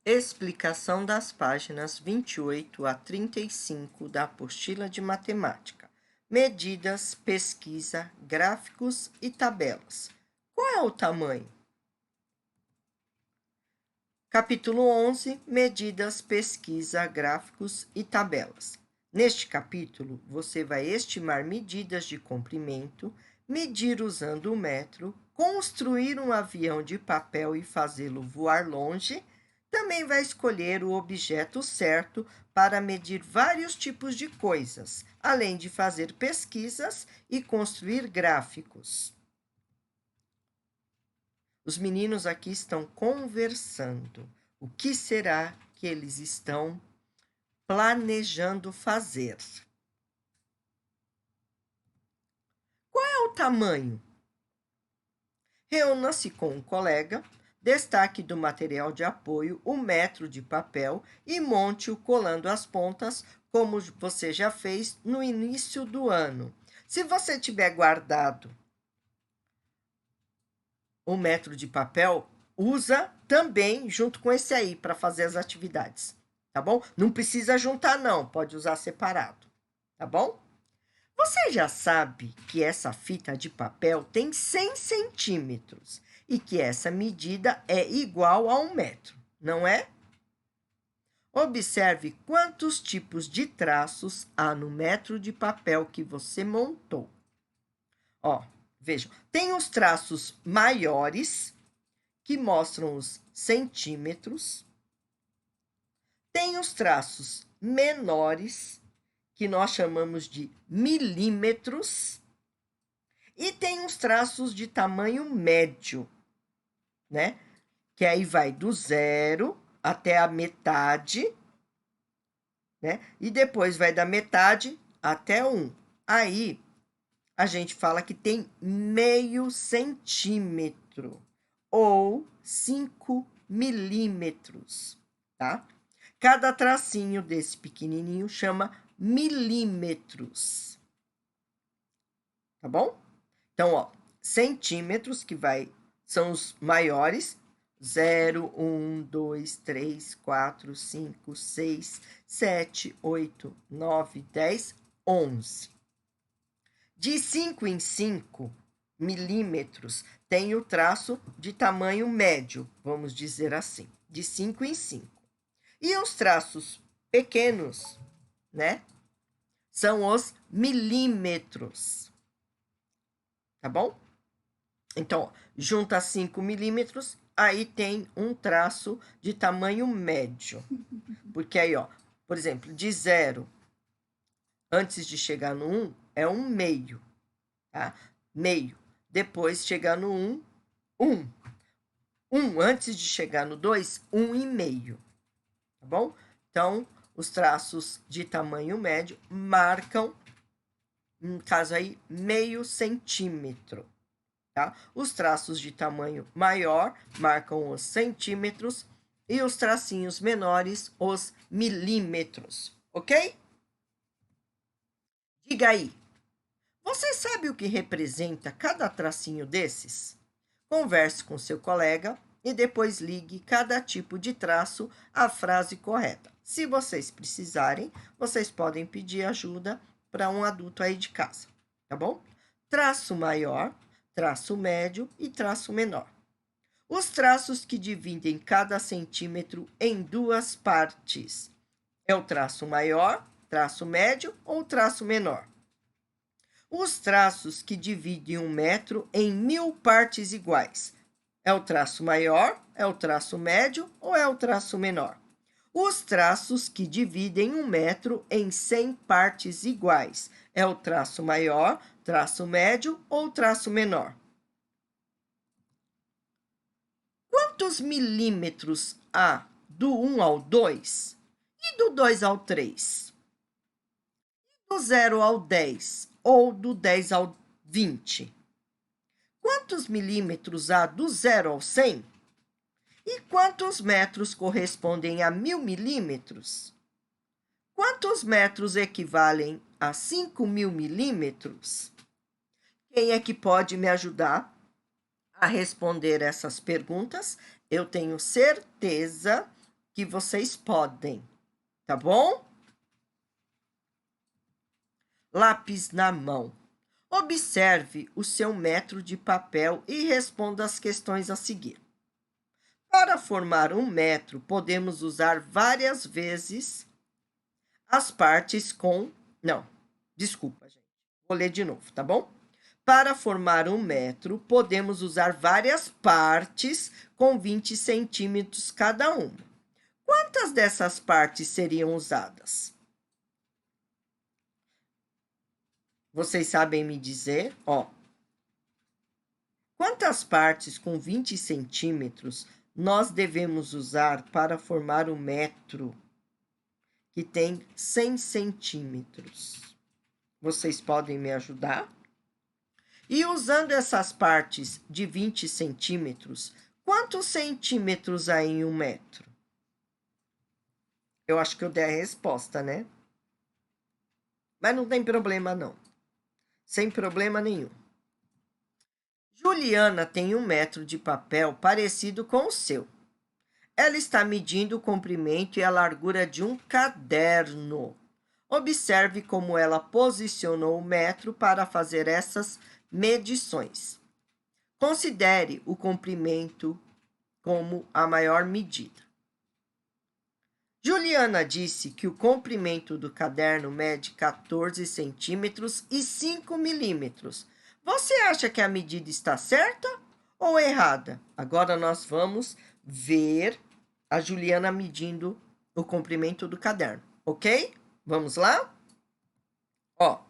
Explicação das páginas 28 a 35 da apostila de matemática. Medidas, pesquisa, gráficos e tabelas. Qual é o tamanho? Capítulo 11, medidas, pesquisa, gráficos e tabelas. Neste capítulo, você vai estimar medidas de comprimento, medir usando o metro, construir um avião de papel e fazê-lo voar longe. Também vai escolher o objeto certo para medir vários tipos de coisas, além de fazer pesquisas e construir gráficos. Os meninos aqui estão conversando. O que será que eles estão planejando fazer? Qual é o tamanho? Reúna-se com um colega, destaque do material de apoio o metro de papel e monte-o colando as pontas, como você já fez no início do ano. Se você tiver guardado o metro de papel, usa também junto com esse aí para fazer as atividades, tá bom? Não precisa juntar não, pode usar separado, tá bom? Você já sabe que essa fita de papel tem 100 centímetros e que essa medida é igual a 1 metro, não é? Observe quantos tipos de traços há no metro de papel que você montou. Ó, vejam, tem os traços maiores, que mostram os centímetros. Tem os traços menores, que nós chamamos de milímetros. E tem os traços de tamanho médio, né? Que aí vai do 0 até a metade, né? E depois vai da metade até 1. Aí, a gente fala que tem meio centímetro ou 5 milímetros, tá? Cada tracinho desse pequenininho chama milímetros, tá bom? Então, ó, centímetros, que são os maiores, 0, 1, 2, 3, 4, 5, 6, 7, 8, 9, 10, 11. De 5 em 5 milímetros tem o traço de tamanho médio, vamos dizer assim, de 5 em 5. E os traços pequenos, né, são os milímetros, tá bom? Então, ó, junta 5 milímetros, aí tem um traço de tamanho médio. Porque aí, ó, por exemplo, de 0, antes de chegar no 1, é 1 meio, tá? Meio. Depois, chegar no 1, 1. 1 antes de chegar no 2, 1,5, tá bom? Então, os traços de tamanho médio marcam, no caso aí, meio centímetro. Tá? Os traços de tamanho maior marcam os centímetros e os tracinhos menores os milímetros, ok? Diga aí, você sabe o que representa cada tracinho desses? Converse com seu colega e depois ligue cada tipo de traço à frase correta. Se vocês precisarem, vocês podem pedir ajuda para um adulto aí de casa, tá bom? Traço maior, traço médio e traço menor. Os traços que dividem cada centímetro em duas partes é o traço maior, traço médio ou traço menor. Os traços que dividem 1 metro em 1000 partes iguais é o traço maior, é o traço médio ou é o traço menor? Os traços que dividem 1 metro em 100 partes iguais é o traço maior, traço médio ou traço menor? Quantos milímetros há do 1 ao 2 e do 2 ao 3? Do 0 ao 10 ou do 10 ao 20? Quantos milímetros há do 0 ao 100? E quantos metros correspondem a 1000 milímetros? Quantos metros equivalem a 5.000 milímetros? Quem é que pode me ajudar a responder essas perguntas? Eu tenho certeza que vocês podem, tá bom? Lápis na mão. Observe o seu metro de papel e responda as questões a seguir. Para formar um metro, podemos usar várias vezes as partes com... Não, desculpa, gente. Vou ler de novo, tá bom? Para formar um metro, podemos usar várias partes com 20 centímetros cada uma. Quantas dessas partes seriam usadas? Vocês sabem me dizer? Ó, quantas partes com 20 centímetros nós devemos usar para formar um metro que tem 100 centímetros? Vocês podem me ajudar? E usando essas partes de 20 centímetros, quantos centímetros há em um metro? Eu acho que eu dei a resposta, né? Mas não tem problema, não. Sem problema nenhum. Juliana tem um metro de papel parecido com o seu. Ela está medindo o comprimento e a largura de um caderno. Observe como ela posicionou o metro para fazer essas medições. Considere o comprimento como a maior medida. Juliana disse que o comprimento do caderno mede 14 centímetros e 5 milímetros. Você acha que a medida está certa ou errada? Agora nós vamos ver a Juliana medindo o comprimento do caderno, ok? Vamos lá? Ó,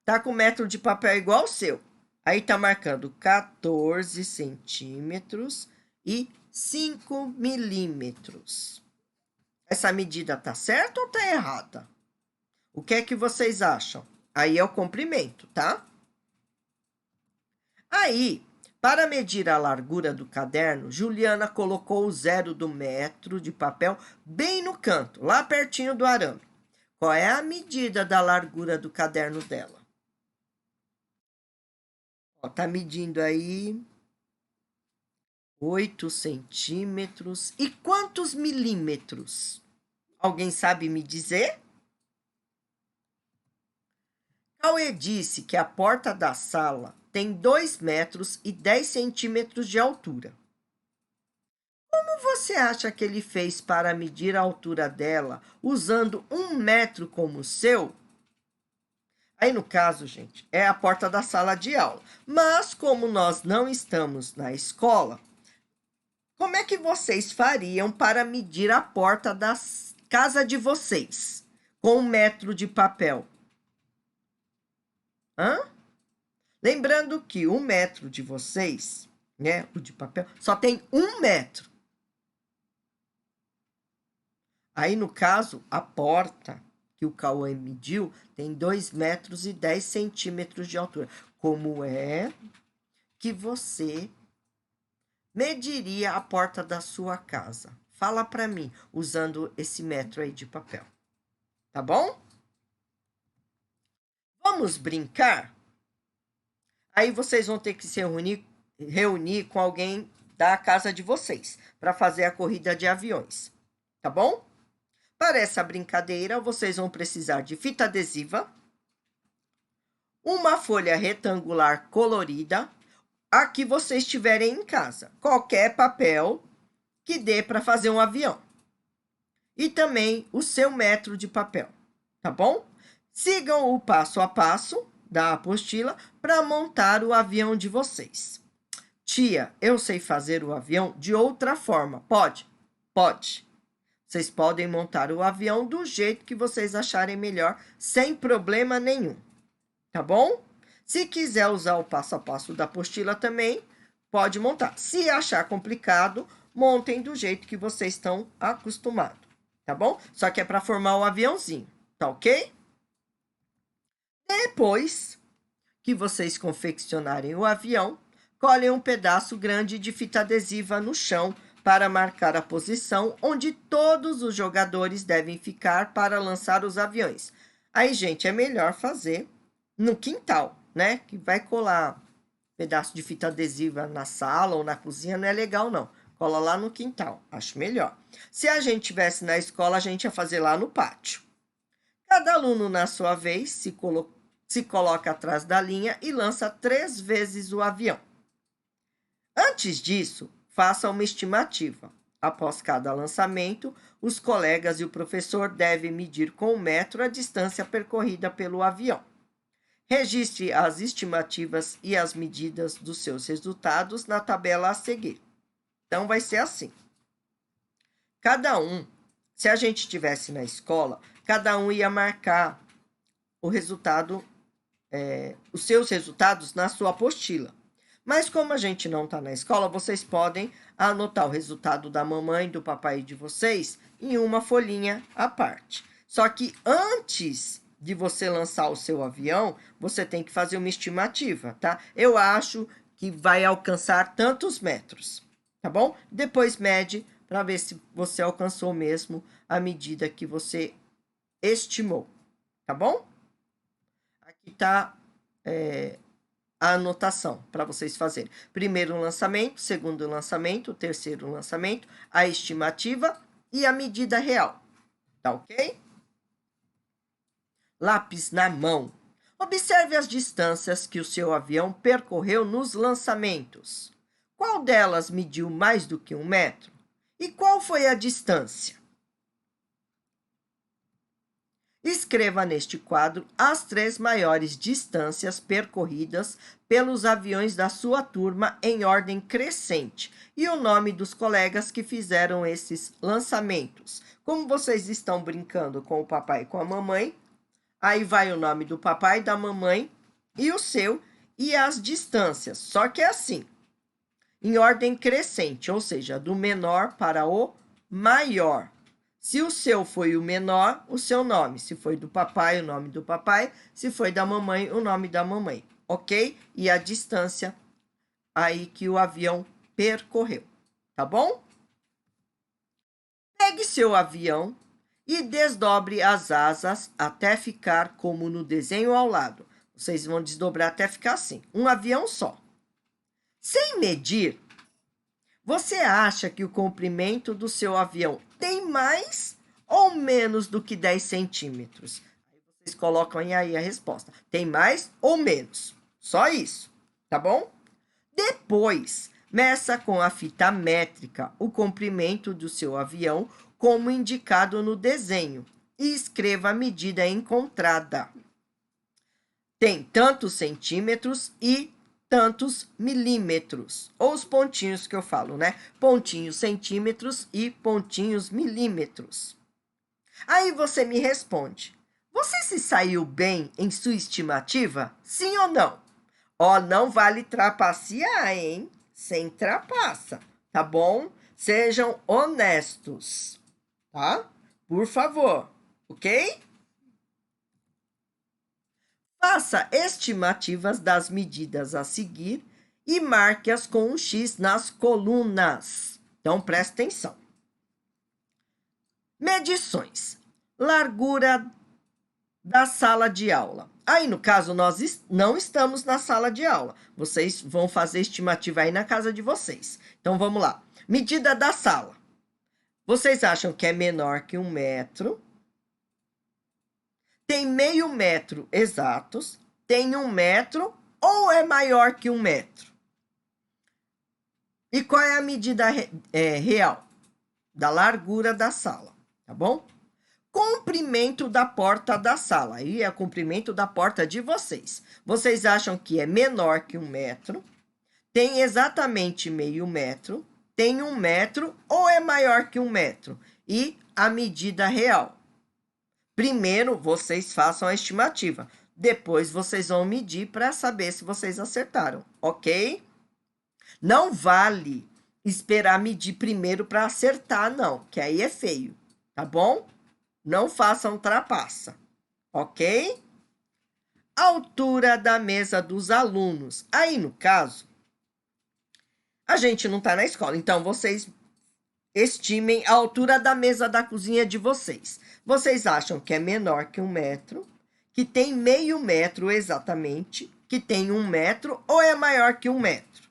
tá com metro de papel igual ao seu. Aí tá marcando 14 centímetros e 5 milímetros. Essa medida tá certa ou tá errada? O que é que vocês acham? Aí é o comprimento, tá? Aí, para medir a largura do caderno, Juliana colocou o zero do metro de papel bem no canto, lá pertinho do arame. Qual é a medida da largura do caderno dela? Ó, tá medindo aí 8 centímetros. E quantos milímetros? Alguém sabe me dizer? Cauê disse que a porta da sala tem 2 metros e 10 centímetros de altura. Como você acha que ele fez para medir a altura dela usando 1 metro como o seu? Aí, no caso, gente, é a porta da sala de aula. Mas, como nós não estamos na escola, como é que vocês fariam para medir a porta da casa de vocês com 1 metro de papel? Hã? Lembrando que 1 metro de vocês, né, o de papel, só tem 1 metro. Aí, no caso, a porta que o Cauã mediu tem 2 metros e 10 centímetros de altura. Como é que você mediria a porta da sua casa? Fala para mim, usando esse metro aí de papel. Tá bom? Vamos brincar? Aí vocês vão ter que se reunir com alguém da casa de vocês para fazer a corrida de aviões. Tá bom? Para essa brincadeira, vocês vão precisar de fita adesiva, uma folha retangular colorida, a que vocês tiverem em casa, qualquer papel que dê para fazer um avião. E também o seu metro de papel, tá bom? Sigam o passo a passo da apostila para montar o avião de vocês. Tia, eu sei fazer o avião de outra forma. Pode? Pode. Vocês podem montar o avião do jeito que vocês acharem melhor, sem problema nenhum. Tá bom? Se quiser usar o passo a passo da apostila também, pode montar. Se achar complicado, montem do jeito que vocês estão acostumados. Tá bom? Só que é para formar o aviãozinho. Tá ok? Depois que vocês confeccionarem o avião, colhem um pedaço grande de fita adesiva no chão para marcar a posição onde todos os jogadores devem ficar para lançar os aviões. Aí, gente, é melhor fazer no quintal, né? Que vai colar pedaço de fita adesiva na sala ou na cozinha, não é legal, não. escola lá no quintal, acho melhor. Se a gente tivesse na escola, a gente ia fazer lá no pátio. Cada aluno, na sua vez, se coloca atrás da linha e lança 3 vezes o avião. Antes disso, faça uma estimativa. Após cada lançamento, os colegas e o professor devem medir com 1 metro a distância percorrida pelo avião. Registre as estimativas e as medidas dos seus resultados na tabela a seguir. Então, vai ser assim. Se a gente estivesse na escola, cada um ia marcar o resultado, os seus resultados na sua apostila. Mas como a gente não está na escola, vocês podem anotar o resultado da mamãe, do papai de vocês em uma folhinha à parte. Só que antes de você lançar o seu avião, você tem que fazer uma estimativa, tá? Eu acho que vai alcançar tantos metros, tá bom? Depois mede para ver se você alcançou mesmo a medida que você estimou, tá bom? Aqui está a anotação para vocês fazerem. Primeiro lançamento, segundo lançamento, terceiro lançamento, a estimativa e a medida real. Tá ok? Lápis na mão. Observe as distâncias que o seu avião percorreu nos lançamentos. Qual delas mediu mais do que 1 metro? E qual foi a distância? Escreva neste quadro as 3 maiores distâncias percorridas pelos aviões da sua turma em ordem crescente e o nome dos colegas que fizeram esses lançamentos. Como vocês estão brincando com o papai e com a mamãe, aí vai o nome do papai, da mamãe e o seu e as distâncias. Só que é assim, em ordem crescente, ou seja, do menor para o maior. Se o seu foi o menor, o seu nome. Se foi do papai, o nome do papai. Se foi da mamãe, o nome da mamãe. Ok? E a distância aí que o avião percorreu. Tá bom? Pegue seu avião e desdobre as asas até ficar como no desenho ao lado. Vocês vão desdobrar até ficar assim. Um avião só. Sem medir, você acha que o comprimento do seu avião tem mais ou menos do que 10 centímetros? Aí vocês colocam aí a resposta. Tem mais ou menos? Só isso, tá bom? Depois, meça com a fita métrica o comprimento do seu avião, como indicado no desenho, e escreva a medida encontrada. Tem tantos centímetros e tantos milímetros, ou os pontinhos que eu falo, né? Pontinhos centímetros e pontinhos milímetros. Aí você me responde, você se saiu bem em sua estimativa? Sim ou não? Ó, não vale trapacear, hein? Sem trapaça, tá bom? Sejam honestos, tá? Por favor, ok? Faça estimativas das medidas a seguir e marque-as com um X nas colunas. Então, presta atenção. Medições. Largura da sala de aula. Aí, no caso, nós não estamos na sala de aula. Vocês vão fazer estimativa aí na casa de vocês. Então, vamos lá. Medida da sala. Vocês acham que é menor que 1 metro? Tem meio metro exatos, tem 1 metro ou é maior que 1 metro? E qual é a medida real? Da largura da sala, tá bom? Comprimento da porta da sala, aí é o comprimento da porta de vocês. Vocês acham que é menor que 1 metro, tem exatamente meio metro, tem 1 metro ou é maior que 1 metro? E a medida real. Primeiro, vocês façam a estimativa. Depois, vocês vão medir para saber se vocês acertaram, ok? Não vale esperar medir primeiro para acertar, não, que aí é feio, tá bom? Não façam trapaça, ok? Altura da mesa dos alunos. Aí, no caso, a gente não está na escola, então vocês estimem a altura da mesa da cozinha de vocês. Vocês acham que é menor que 1 metro, que tem meio metro exatamente, que tem 1 metro ou é maior que 1 metro?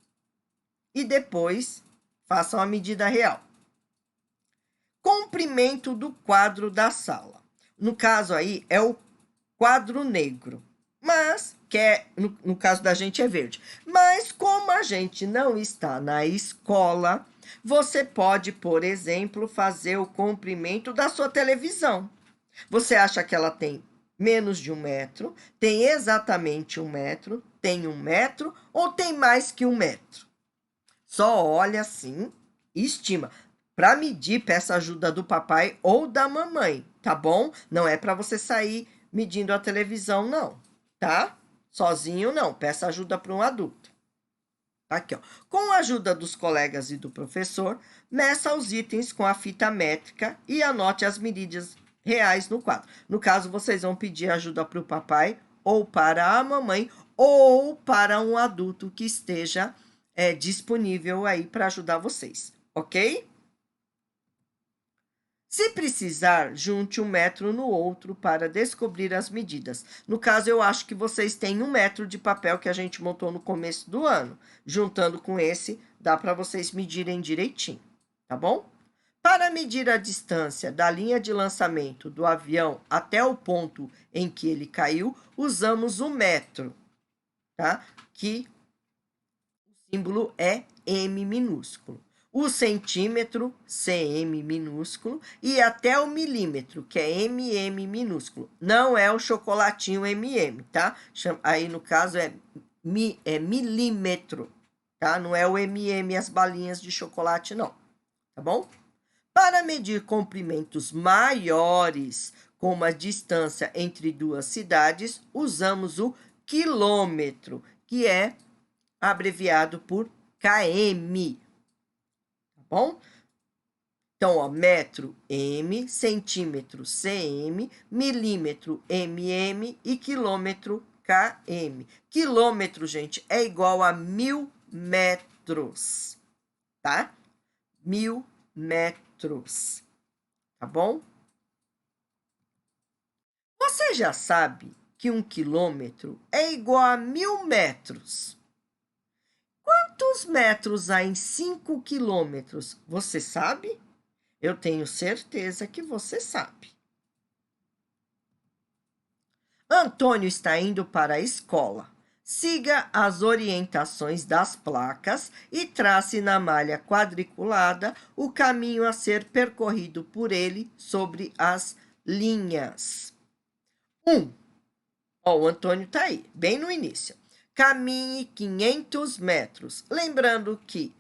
E depois façam a medida real. Comprimento do quadro da sala. No caso aí, é o quadro negro, mas no caso da gente é verde. Mas como a gente não está na escola, você pode, por exemplo, fazer o comprimento da sua televisão. Você acha que ela tem menos de 1 metro, tem exatamente 1 metro, tem 1 metro ou tem mais que 1 metro? Só olha assim e estima. Para medir, peça ajuda do papai ou da mamãe, tá bom? Não é para você sair medindo a televisão, não, tá? Sozinho, não. Peça ajuda para um adulto. Aqui, ó. Com a ajuda dos colegas e do professor, meça os itens com a fita métrica e anote as medidas reais no quadro. No caso, vocês vão pedir ajuda para o papai ou para a mamãe ou para um adulto que esteja disponível aí para ajudar vocês, ok? Se precisar, junte 1 metro no outro para descobrir as medidas. No caso, eu acho que vocês têm 1 metro de papel que a gente montou no começo do ano. Juntando com esse, dá para vocês medirem direitinho, tá bom? Para medir a distância da linha de lançamento do avião até o ponto em que ele caiu, usamos o metro, tá? Que o símbolo é M minúsculo. O centímetro, cm minúsculo, e até o milímetro, que é mm minúsculo. Não é o chocolatinho mm, tá? Aí, no caso, é milímetro, tá? Não é o mm, as balinhas de chocolate, não, tá bom? Para medir comprimentos maiores, como a distância entre duas cidades, usamos o quilômetro, que é abreviado por km, bom? Então, ó, metro, M, centímetro, cm, milímetro, mm e quilômetro, km. Quilômetro, gente, é igual a 1000 metros, tá? 1000 metros, tá bom? Você já sabe que 1 quilômetro é igual a 1000 metros. Quantos metros há em 5 quilômetros? Você sabe? Eu tenho certeza que você sabe. Antônio está indo para a escola. Siga as orientações das placas e trace na malha quadriculada o caminho a ser percorrido por ele sobre as linhas. 1. Ó, o Antônio está aí, bem no início. Caminhe 500 metros. Lembrando que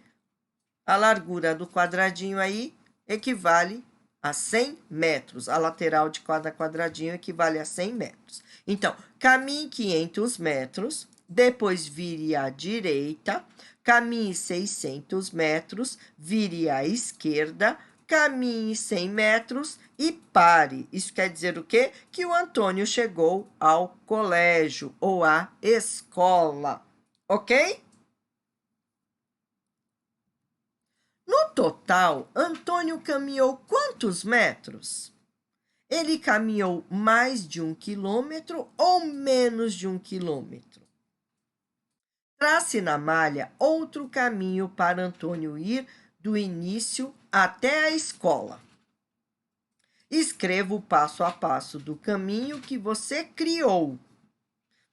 a largura do quadradinho aí equivale a 100 metros. A lateral de cada quadradinho equivale a 100 metros. Então, caminhe 500 metros, depois vire à direita, caminhe 600 metros, vire à esquerda, caminhe 100 metros e pare. Isso quer dizer o quê? Que o Antônio chegou ao colégio ou à escola, ok? No total, Antônio caminhou quantos metros? Ele caminhou mais de 1 quilômetro ou menos de 1 quilômetro? Trace na malha outro caminho para Antônio ir do início até a escola. Escreva o passo a passo do caminho que você criou.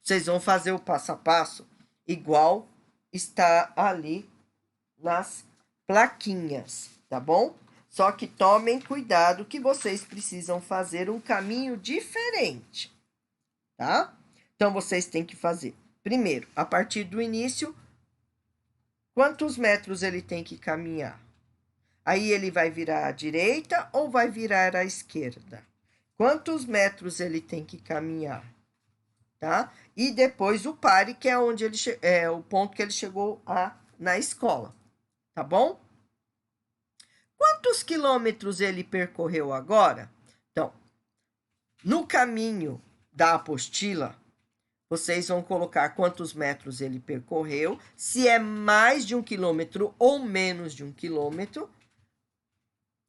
Vocês vão fazer o passo a passo igual está ali nas plaquinhas, tá bom? Só que tomem cuidado que vocês precisam fazer um caminho diferente, tá? Então, vocês têm que fazer, primeiro, a partir do início, quantos metros ele tem que caminhar? Aí, ele vai virar à direita ou vai virar à esquerda? Quantos metros ele tem que caminhar? Tá? E depois o pare, que é onde ele o ponto que ele chegou na escola. Tá bom? Quantos quilômetros ele percorreu agora? Então, no caminho da apostila, vocês vão colocar quantos metros ele percorreu, se é mais de 1 quilômetro ou menos de 1 quilômetro.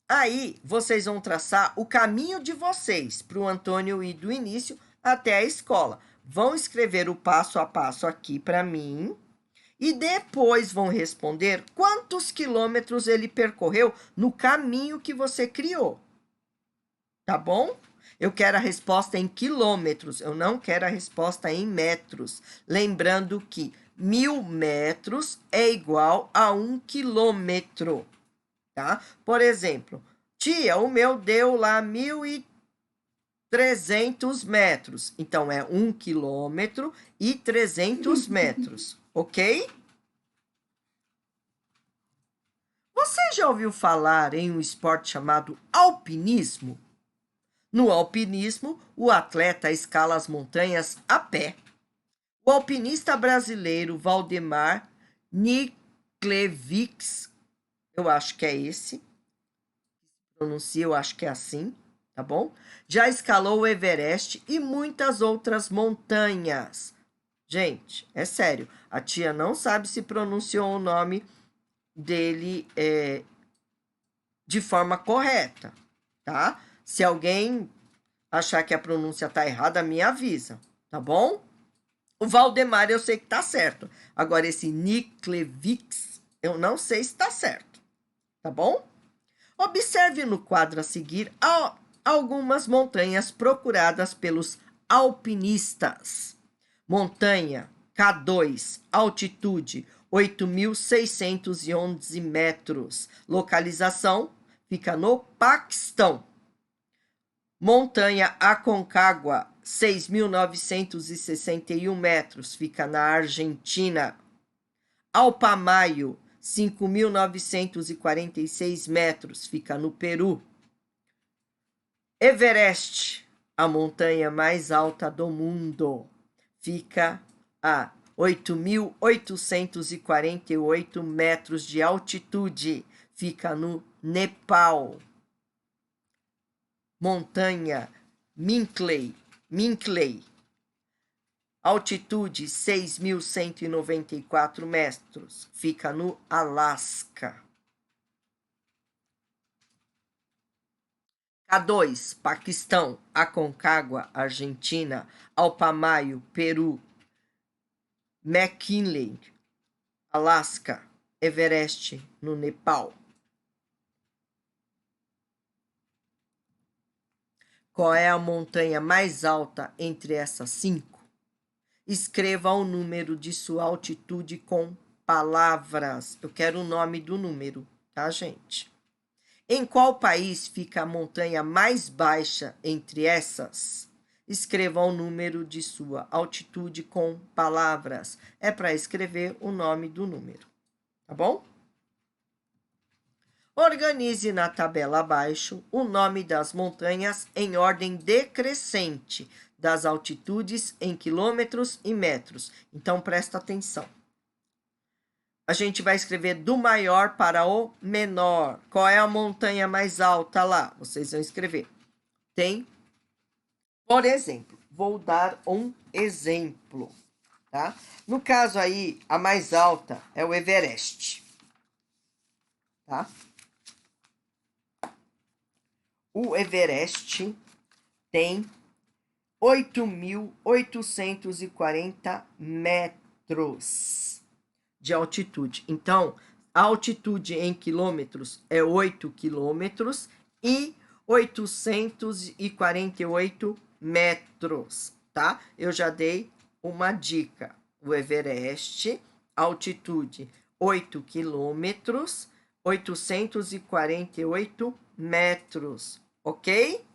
Aí, vocês vão traçar o caminho de vocês para o Antônio ir do início até a escola. Vão escrever o passo a passo aqui para mim. E depois vão responder quantos quilômetros ele percorreu no caminho que você criou. Tá bom? Eu quero a resposta em quilômetros, eu não quero a resposta em metros. Lembrando que 1000 metros é igual a 1 quilômetro, tá? Por exemplo, tia, o meu deu lá 1.300 metros. Então, é 1 quilômetro e 300 metros, ok? Você já ouviu falar em um esporte chamado alpinismo? No alpinismo, o atleta escala as montanhas a pé. O alpinista brasileiro Valdemar Niklevics, eu acho que é esse, pronuncia, eu acho que é assim, tá bom? Já escalou o Everest e muitas outras montanhas. Gente, é sério, a tia não sabe se pronunciou o nome dele de forma correta, tá? Se alguém achar que a pronúncia tá errada, me avisa, tá bom? O Valdemar eu sei que tá certo. Agora esse Niklevics, eu não sei se tá certo, tá bom? Observe no quadro a seguir algumas montanhas procuradas pelos alpinistas. Montanha K2, altitude 8.611 metros. Localização fica no Paquistão. Montanha Aconcagua, 6.961 metros, fica na Argentina. Alpamayo, 5.946 metros, fica no Peru. Everest, a montanha mais alta do mundo, fica a 8.848 metros de altitude, fica no Nepal. Montanha Minkley, altitude 6.194 metros, fica no Alasca. K2, Paquistão, Aconcagua, Argentina, Alpamayo, Peru, McKinley, Alasca, Everest, no Nepal. Qual é a montanha mais alta entre essas 5? Escreva o número de sua altitude com palavras. Eu quero o nome do número, tá, gente? Em qual país fica a montanha mais baixa entre essas? Escreva o número de sua altitude com palavras. É para escrever o nome do número, tá bom? Organize na tabela abaixo o nome das montanhas em ordem decrescente, das altitudes em quilômetros e metros. Então, presta atenção. A gente vai escrever do maior para o menor. Qual é a montanha mais alta lá? Vocês vão escrever. Tem, por exemplo, vou dar um exemplo, tá? No caso aí, a mais alta é o Everest, tá? O Everest tem 8.840 metros de altitude. Então, a altitude em quilômetros é 8 quilômetros e 848 metros, tá? Eu já dei uma dica. O Everest, altitude 8 quilômetros, 848 metros, ok?